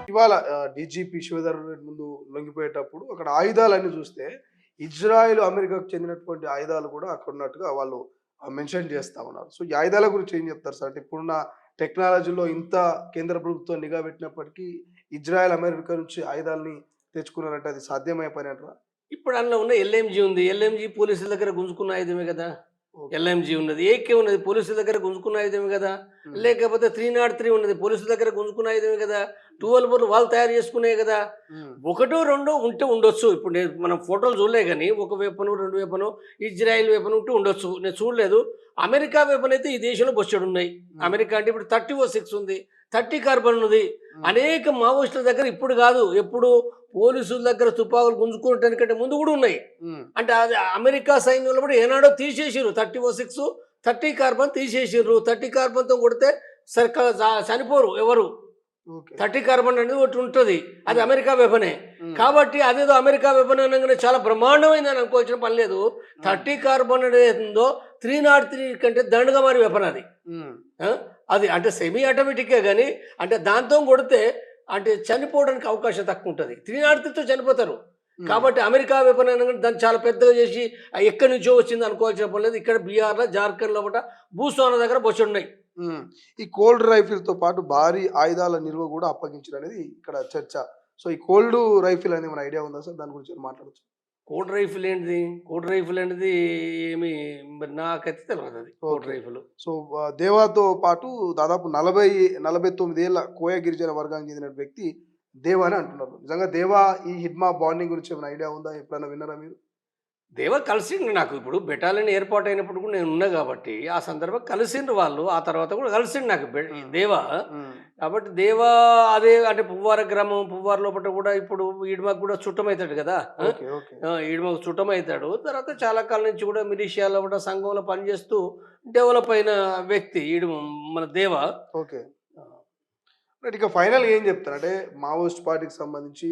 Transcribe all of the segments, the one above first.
ఇవాళ డీజీపీ శివధర్ రెడ్డి ముందు లొంగిపోయేటప్పుడు అక్కడ ఆయుధాలన్నీ చూస్తే ఇజ్రాయెల్, అమెరికాకు చెందినటువంటి ఆయుధాలు కూడా అక్కడ ఉన్నట్టుగా వాళ్ళు మెన్షన్ చేస్తా ఉన్నారు. సో ఈ ఆయుధాల గురించి ఏం చెప్తారు సార్? అంటే ఇప్పుడున్న టెక్నాలజీలో ఇంత కేంద్ర ప్రభుత్వం నిఘా పెట్టినప్పటికీ ఇజ్రాయెల్, అమెరికా నుంచి ఆయుధాలని తెచ్చుకున్నారంటే అది సాధ్యమయ్యే పని అంటారా? ఇప్పుడు అందులో ఉన్న ఎల్ఎంజీ ఉంది. ఎల్ఎంజీ పోలీసుల దగ్గర గుంజుకున్న ఆయుధమే కదా! ఓకే. ఎల్ఎంజీ ఉన్నది. ఏకే ఉన్నది. పోలీసుల దగ్గర గుంజుకున్న ఆయుధమే కదా! హ్మ్. లేకపోతే 303 ఉన్నది. పోలీసుల దగ్గర గుంజుకున్న ఆయుధమే కదా! 12 బోర్లు వాళ్ళు తయారు చేసుకునేవి కదా! హ్మ్. ఒకటో రెండో ఉంటే ఉండొచ్చు. ఇప్పుడు మనం ఫోటోలు చూడలే గానీ, ఒక వెపను, 2 వెపను, ఇజ్రాయెల్ వెపన్ ఉంటే ఉండొచ్చు. నేను చూడలేదు. అమెరికా వెపన్ అయితే ఈ దేశంలో బొచ్చెడున్నాయి. హ్మ్. అమెరికా అంటే ఇప్పుడు 30-06 ఉంది. 30 కార్బన్ ఉన్నది. హ్మ్. అనేక మావోయిస్టుల దగ్గర ఇప్పుడు కాదు, ఎప్పుడు పోలీసుల దగ్గర తుపాకులు గుంజుకోవటానికంటే ముందు కూడా ఉన్నాయి. హ్మ్. అంటే అది అమెరికా సైన్యంలో కూడా ఏనాడో తీసేసిర్రు. 30-06 30 కార్బన్ తీసేసిర్రు. 30 కార్బన్తో కొడితే చనిపోరు ఎవరు. ఓకే. 30 కార్బన్ అనేది ఒకటి ఉంటుంది. అది హ్మ్. అమెరికా వెపనే. హ్మ్. కాబట్టి అదేదో అమెరికా వెపన్ అనగానే చాలా బ్రహ్మాండమైందని అనుకోవాల్సిన పని లేదు. 30 కార్బన్ అనేది ఉందో 303 కంటే దండగా మారి వెపన్ అది. హ్మ్. ఆ? అది అంటే సెమీ ఆటోమేటిక్గా కానీ అంటే దాంతో కొడితే అంటే చనిపోవడానికి అవకాశం తక్కువ ఉంటుంది. 303తో చనిపోతారు. హ్మ్. కాబట్టి అమెరికా వెపన్ అనగానే దాన్ని చాలా పెద్దగా చేసి ఎక్కడి నుంచో వచ్చింది అనుకోవాల్సిన పని లేదు. ఇక్కడ బీహార్లో, జార్ఖండ్లో ఒకట భూస్వాన దగ్గర బొచ్చున్నాయి. హ్మ్. ఈ కోల్డ్ రైఫిల్‌తో పాటు భారీ ఆయుధాల నిల్వ గూడా అప్పగించారనేది ఇక్కడ చర్చ. సో ఈ కోల్డ్ రైఫిల్ అనేది ఏమైనా ఐడియా ఉందా సార్? దాని గురించి ఏమైనా మాట్లాడొచ్చా? కోడ్ రైఫిల్ ఏంటిది? కోడ్ రైఫిల్ అనేది ఏమి మరి నాకైతే తెలియదు అది కోడ్ ఓకే. రైఫిల్. సో దేవాతో పాటు దాదాపు 49 ఏళ్ల కోయ గిరిజన వర్గానికి చెందిన వ్యక్తి దేవా అని అంటున్నారు. నిజంగా దేవా ఈ హిడ్మా బాండింగ్ గురించి ఏమైనా ఐడియా ఉందా? ఎప్పుడైనా విన్నారా మీరు? దేవా కలిసిండ్రు నాకు. ఇప్పుడు బెటాలియన్ ఏర్పాటయినప్పుడు కూడా నేను ఉన్నా కాబట్టి, ఆ సందర్భంగా కలిసిండ్రు వాళ్ళు. ఆ తర్వాత కూడా కలిసిండు నాకు హ్మ్. దేవా. హ్మ్. కాబట్టి దేవా అదే అంటే పువ్వార గ్రామం, పువ్వార లోపట కూడా ఇప్పుడు ఈడమకు కూడా చుట్టమవుతాడు కదా! ఓకే. ఓకే. ఈడమకు చుట్టమవుతాడు. తర్వాత చాలా కాలం నుంచి కూడా మిలిషియాలో కూడా సంఘంలో పనిచేస్తూ డెవలప్ అయిన వ్యక్తి మన దేవా. ఓకే. రైట్. ఇక ఫైనల్‌గా ఏం చెప్తారు? అంటే మావోయిస్ట్ పార్టీకి సంబంధించి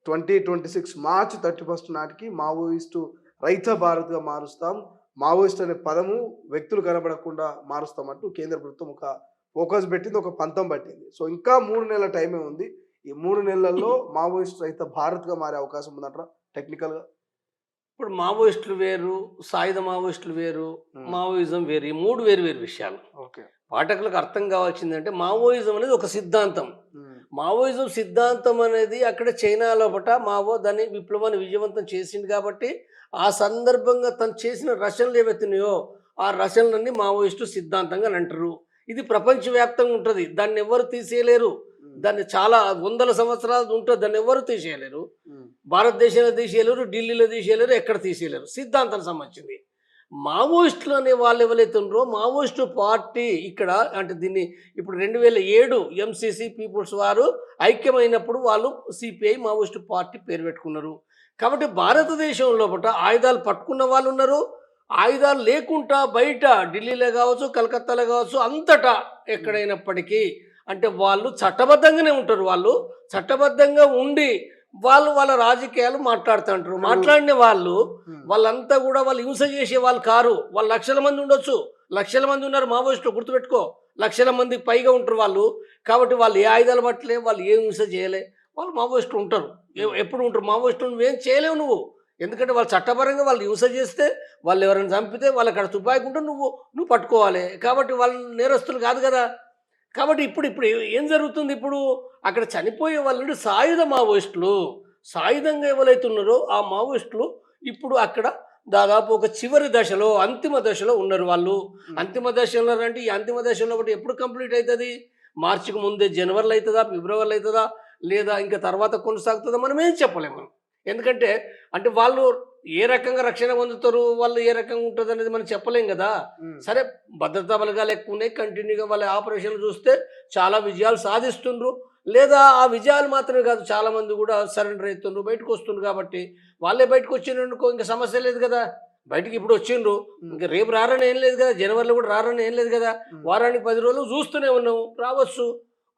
2026 మార్చ్ 31 నాటికి మావోయిస్టు రహిత భారత్‌గా మారుస్తాం. మావోయిస్ట్ అనే పదము వ్యక్తులు కనబడకుండా మారుస్తామంటూ కేంద్ర ప్రభుత్వం ఒక ఫోకస్ పెట్టింది. ఒక పంతం పట్టింది. సో ఇంకా 3 నెలల టైమే ఉంది. ఈ 3 నెలల్లో మావోయిస్ట్ రహిత భారత్‌గా మారే అవకాశం ఉందంటారా టెక్నికల్‌గా? ఇప్పుడు మావోయిస్టులు వేరు, సాయుధ మావోయిస్టులు వేరు, హ్మ్. మావోయిజం వేరు. ఈ 3 వేరు వేరు విషయాలు. ఓకే. పాఠకులకు అర్థం కావాల్సిందంటే మావోయిజం అనేది ఒక సిద్ధాంతం. హ్మ్. మావోయిజం సిద్ధాంతం అనేది అక్కడ చైనా లోపట మావో దాన్ని విప్లవాన్ని విజయవంతం చేసిండు కాబట్టి, ఆ సందర్భంగా తను చేసిన రచనలు ఏవైతున్నాయో, ఆ రచనలన్నీ మావోయిస్టు సిద్ధాంతంగా అని అంటారు. ఇది ప్రపంచవ్యాప్తంగా ఉంటది. దాన్ని ఎవ్వరు తీసేయలేరు. హ్మ్. దాన్ని చాలా వందల సంవత్సరాలు ఉంటది. దాన్ని ఎవ్వరు తీసేయలేరు. హ్మ్. భారతదేశంలో తీసేయలేరు, ఢిల్లీలో తీసేయలేరు, ఎక్కడ తీసేయలేరు. సిద్ధాంతానికి సంబంధించింది. మావోయిస్టులు అనే వాళ్ళు ఎవరైతే ఉన్నారో మావోయిస్టు పార్టీ ఇక్కడ అంటే దీన్ని ఇప్పుడు 2007 ఎంసీసీ పీపుల్స్ వారు ఐక్యమైనప్పుడు వాళ్ళు సిపిఐ మావోయిస్టు పార్టీ పేరు పెట్టుకున్నారు. కాబట్టి భారతదేశం లోపట ఆయుధాలు పట్టుకున్న వాళ్ళు ఉన్నారు. ఆయుధాలు లేకుండా బయట ఢిల్లీలో కావచ్చు, కలకత్తాలో కావచ్చు, అంతటా హ్మ్. ఎక్కడైనప్పటికీ అంటే వాళ్ళు చట్టబద్ధంగానే ఉంటారు. వాళ్ళు చట్టబద్ధంగా ఉండి వాళ్ళు వాళ్ళ రాజకీయాలు మాట్లాడుతుంటారు. ఇప్పుడు మాట్లాడిన వాళ్ళు హ్మ్. వాళ్ళంతా కూడా వాళ్ళు హింస చేసే వాళ్ళు కారు. వాళ్ళు లక్షల మంది ఉండొచ్చు. లక్షల మంది ఉన్నారు మావోయిస్టులు గుర్తుపెట్టుకో. లక్షల మందికి పైగా ఉంటారు వాళ్ళు. కాబట్టి వాళ్ళు ఏ ఆయుధాలు పట్టలే, వాళ్ళు ఏ హింస చేయలే. వాళ్ళు మావోయిస్టులు ఉంటారు. హ్మ్. ఎప్పుడు ఉంటారు మావోయిస్టులు నువ్వేం చేయలేవు నువ్వు. ఎందుకంటే వాళ్ళు చట్టపరంగా వాళ్ళు హింస చేస్తే, వాళ్ళు ఎవరైనా చంపితే వాళ్ళకాడ తుపాకి ఉంటే నువ్వు పట్టుకోవాలి. కాబట్టి వాళ్ళు నేరస్తులు కాదు కదా! కాబట్టి ఇప్పుడు ఇప్పుడు ఏం జరుగుతుంది ఇప్పుడు? అక్కడ చనిపోయే వాళ్ళంటే సాయుధ మావోయిస్టులు. సాయుధంగా ఎవరైతే ఉన్నారో ఆ మావోయిస్టులు ఇప్పుడు అక్కడ దాదాపు ఒక చివరి దశలో, అంతిమ దశలో ఉన్నారు వాళ్ళు. హ్మ్. అంతిమ దశలో అంటే ఈ అంతిమ దశలో ఒకటి ఎప్పుడు కంప్లీట్ అయితది? మార్చికి ముందే జనవరిలో అయితదా? ఫిబ్రవరిలో అయితదా? లేదా ఇంకా తర్వాత కొనసాగుతదా? మనం ఏం చెప్పలేము. ఎందుకంటే అంటే వాళ్ళు ఏ రకంగా రక్షణ పొందుతారు? వాళ్ళు ఏ రకంగా ఉంటదనేది మనం చెప్పలేం గదా! హ్మ్. సరే భద్రతా బలగాలు ఎక్కువున్నాయి. కంటిన్యూగా వాళ్ళ ఆపరేషన్‌లు చూస్తే చాలా విజయాలు సాధిస్తుండ్రు. లేదా ఆ విజయాలు మాత్రమే కాదు చాలామంది గూడా సరెండర్ అయితుండ్రు. బయటకొస్తుండ్రు కాబట్టి వాళ్ళే బయటకొచ్చిండ్రనుకో ఇంక సమస్య లేదు గదా! బయటికి ఇప్పుడు వచ్చిండ్రు. హ్మ్. ఇంక రేపు రారని ఏం లేదు గదా! జనవరిలో గూడా రారని ఏం లేదు గదా! హ్మ్. వారానికి 10 రోజులు చూస్తూనే ఉన్నాము. రావచ్చు.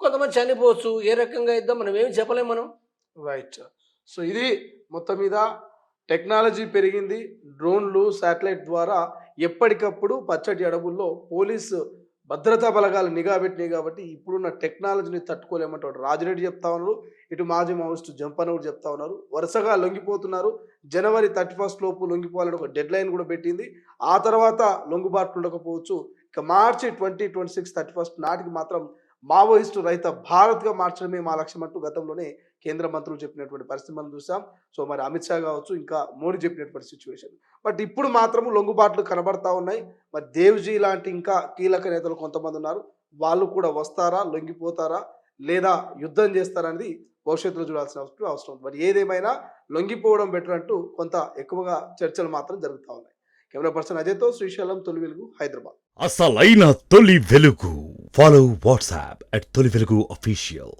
కొంతమంది చనిపోవచ్చు. ఏ రకంగా అయిద్దో మనం ఏమి చెప్పలేం మనం. రైట్. సో ఇది మొత్తం మీద టెక్నాలజీ పెరిగింది. డ్రోన్‌లు, శాటిలైట్ ద్వారా ఎప్పటికప్పుడు పచ్చటి అడవుల్లో పోలీసు భద్రతా బలగాలు నిఘా పెట్టినాయి కాబట్టి ఇప్పుడున్న టెక్నాలజీని తట్టుకోలేమంటే రాజిరెడ్డి చెప్తా ఉన్నారు, ఇటు మాజీ మావోయిస్టు జంపన్న కూడా చెప్తా ఉన్నారు. వరుసగా లొంగిపోతున్నారు. జనవరి 31 లోపు లొంగిపోవాలని ఒక డెడ్ లైన్ కూడా పెట్టింది. ఆ తర్వాత లొంగుబాట్లు ఉండకపోవచ్చు. ఇక మార్చి 2026 31 నాటికి మాత్రం మావోయిస్టు రహిత భారత్గా మార్చడమే మా లక్ష్యం అంటూ గతంలోనే కేంద్ర మంత్రులు చెప్పినటువంటి పరిస్థితి మనం చూసాం. సో మరి అమిత్ షా కావచ్చు, ఇంకా మోడీ చెప్పినటువంటి సిచ్యువేషన్. బట్ ఇప్పుడు మాత్రం లొంగుబాట్లు కనబడతా ఉన్నాయి. మరి దేవ్జీ లాంటి ఇంకా కీలక నేతలు కొంతమంది ఉన్నారు. వాళ్ళు కూడా వస్తారా, లొంగిపోతారా, లేదా యుద్ధం చేస్తారా అనేది భవిష్యత్తులో చూడాల్సిన అవసరం ఉంది. మరి ఏదేమైనా లొంగిపోవడం బెటర్ అంటూ కొంత ఎక్కువగా చర్చలు మాత్రం జరుగుతూ ఉన్నాయి. కెమెరా పర్సన్ అజయ్తో శ్రీశైలం, తొలి వెలుగు, హైదరాబాద్. అసలైన తొలి వెలుగు. ఫాలో వాట్సాప్ @తొలి వెలుగు official.